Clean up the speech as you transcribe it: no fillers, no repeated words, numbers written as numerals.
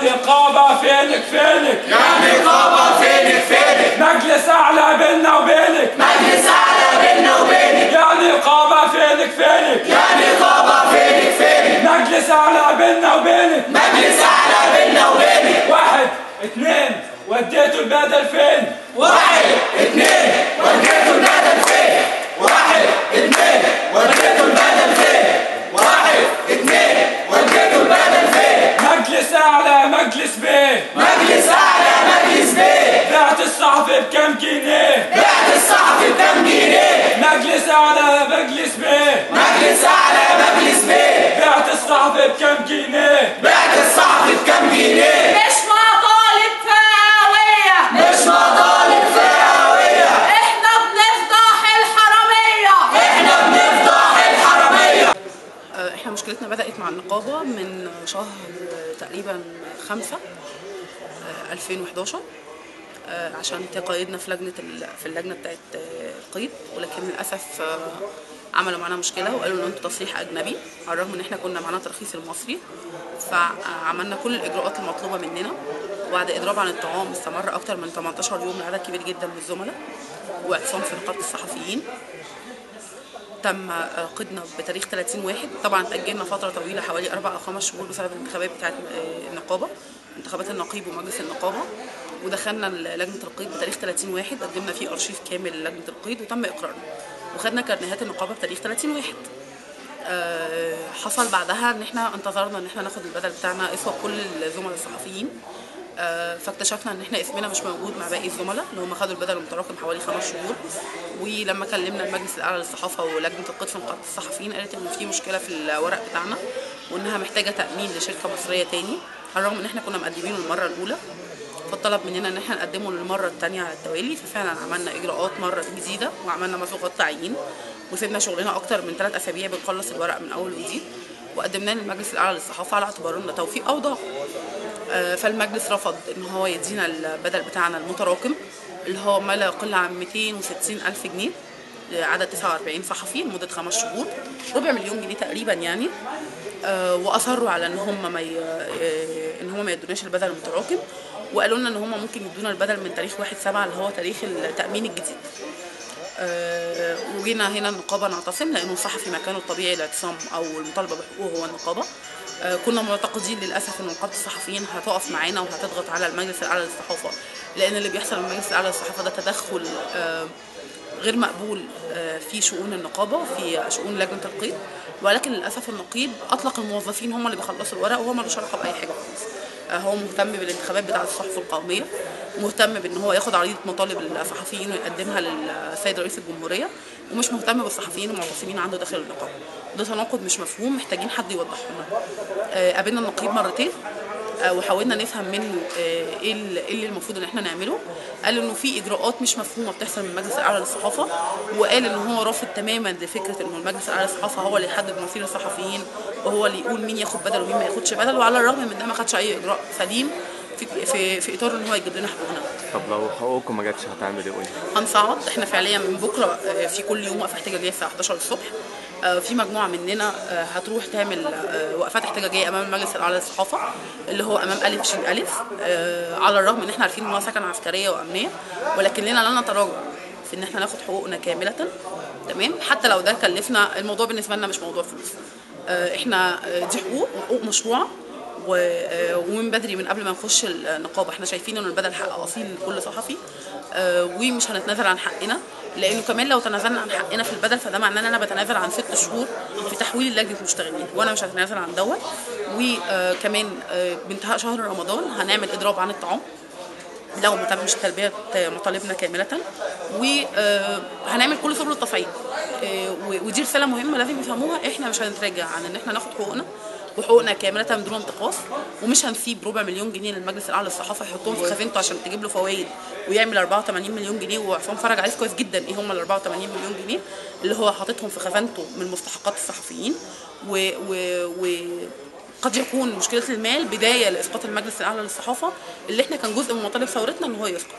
نقابة فينك فينك، يا نقابة فينك فينك، مجلس أعلى بيننا وبينك، مجلس أعلى بيننا وبينك، يا نقابة فينك فينك، يا نقابة فينك فينك، مجلس أعلى بيننا وبينك، مجلس أعلى بيننا وبينك. 1 2 وديتوا البدل فين؟ 1 2 وديتوا البدل فين؟ 1 2 وديتوا البدل فين؟ 1 2 وديتوا البدل فين؟ مجلس أعلى مجلس بيه، مجلس أعلى مجلس بيه، بعت الصحفي بكم جنيه؟ بعت الصحفي بكم جنيه؟ مجلس أعلى مجلس بيه، مجلس أعلى مجلس بيه، بعت الصحفي بكم جنيه؟ بعت الصحفي بكم جنيه؟ مش مطالب فئوية، مش مطالب فئوية، احنا بنفضح الحرامية، احنا بنفضح الحرامية. احنا مشكلتنا بدأت مع النقابة من شهر تقريبا 5 2011 عشان تقيدنا في اللجنة بتاعت القيد، ولكن للأسف عملوا معانا مشكلة وقالوا ان انتوا تصريح أجنبي، على الرغم ان احنا كنا معانا ترخيص المصري. فعملنا كل الإجراءات المطلوبة مننا، وبعد إضراب عن الطعام استمر أكتر من 18 يوم لعدد كبير جدا من الزملاء، واعتصام في نقابة الصحفيين. تم قيدنا بتاريخ 30/1. طبعا تأجلنا فترة طويلة حوالي 4 أو 5 شهور بسبب الانتخابات بتاعت النقابة، انتخابات النقيب ومجلس النقابة، ودخلنا لجنة القيد بتاريخ 30/1، قدمنا فيه أرشيف كامل للجنة القيد وتم إقرارنا، وخدنا كارنيهات النقابة بتاريخ 30/1. حصل بعدها ان احنا انتظرنا ان احنا ناخد البدل بتاعنا اسوى كل الزملاء الصحفيين. فاكتشفنا ان احنا اسمنا مش موجود مع باقي الزملاء اللي هم خدوا البدل المتراكم حوالي 5 شهور. ولما كلمنا المجلس الاعلى للصحافه ولجنه القيد في نقابه الصحفيين، قالت ان في مشكله في الورق بتاعنا وانها محتاجه تامين لشركه مصريه تاني، على الرغم ان احنا كنا مقدمينه المره الاولى. فطلب مننا ان احنا نقدمه للمره الثانيه على التوالي. ففعلا عملنا اجراءات مره جديده وعملنا مسوغات تعيين، وسيبنا شغلنا اكتر من 3 أسابيع بنخلص الورق من اول وجديد، وقدمناه للمجلس الاعلى للصحافه على اعتبار انه توفيق اوضاع. فالمجلس رفض ان هو يدينا البدل بتاعنا المتراكم اللي هو ما لا يقل عن 260,000 جنيه لعدد 49 صحفي لمده 5 شهور، ربع مليون جنيه تقريبا يعني. واصروا على ان هم ما يدوناش البدل المتراكم، وقالوا لنا ان هم ممكن يدونا البدل من تاريخ 1/7 اللي هو تاريخ التامين الجديد. وجينا هنا النقابه نعتصم، لانه الصحفي مكانه الطبيعي الاعتصام او المطالبه بحقوقه هو النقابه. كنا معتقدين للاسف ان نقابه الصحفيين هتقف معانا وهتضغط على المجلس الاعلى للصحافه، لان اللي بيحصل من المجلس الاعلى للصحافه ده تدخل غير مقبول في شؤون النقابه وفي شؤون لجنه القيد. ولكن للاسف النقيب اطلق الموظفين هم اللي بيخلصوا الورق، وهو ملوش علاقه باي حاجه خالص. هو مهتم بالانتخابات بتاعه الصحف القوميه، مهتم بان هو ياخد عريضه مطالب الصحفيين ويقدمها للسيد رئيس الجمهوريه، ومش مهتم بالصحفيين المعتصمين عنده داخل النقابه. ده تناقض مش مفهوم، محتاجين حد يوضحه لنا. قابلنا النقيب مرتين وحاولنا نفهم منه ايه اللي المفروض ان احنا نعمله. قال انه في اجراءات مش مفهومه بتحصل من المجلس الاعلى للصحافه، وقال ان هو رافض تماما لفكره انه المجلس الاعلى للصحافه هو اللي يحدد مصير الصحفيين وهو اللي يقول مين ياخد بدل ومين ما ياخدش بدل. وعلى الرغم من ده ما خدش اي اجراء سليم في اطار ان هو يجيب لنا حقوقنا. طب لو حقوقكم ما جاتش هتعمل ايه؟ هنصعد. احنا فعليا من بكره في كل يوم وقفه احتجاجيه الساعه 11 الصبح. في مجموعه مننا هتروح تعمل وقفات احتجاجيه امام المجلس الاعلى للصحافه اللي هو امام الف شين الف، على الرغم ان احنا عارفين ان هو سكن عسكريه وامنيه، ولكن لنا لا نتراجع في ان احنا ناخد حقوقنا كامله. تمام، حتى لو ده كلفنا. الموضوع بالنسبه لنا مش موضوع فلوس، احنا دي حقوق مشروعه، ومن بدري من قبل ما نخش النقابه احنا شايفين ان البدل حق اصيل لكل صحفي، ومش هنتنازل عن حقنا، لانه كمان لو تنازلنا عن حقنا في البدل فده معناه ان انا بتنازل عن 6 شهور في تحويل لجنه مشتغلين، وانا مش هتنازل عن دوت. وكمان بانتهاء شهر رمضان هنعمل اضراب عن الطعام لو ما تمش تلبيه مطالبنا كامله، وهنعمل كل سبل التصعيد. ودي رساله مهمه لازم يفهموها، احنا مش هنتراجع عن ان احنا ناخد حقوقنا وحقوقنا كامله بدون انتقاص، ومش هنسيب ربع مليون جنيه للمجلس الاعلى للصحافه يحطهم في خزينته عشان تجيب له فوائد ويعمل 84 مليون جنيه. وعصام فرج عارف كويس جدا ايه هم ال 84 مليون جنيه اللي هو حاططهم في خزانته من مستحقات الصحفيين. قد يكون مشكله المال بدايه لاسقاط المجلس الاعلى للصحافه اللي احنا كان جزء من مطالب ثورتنا ان هو يسقط.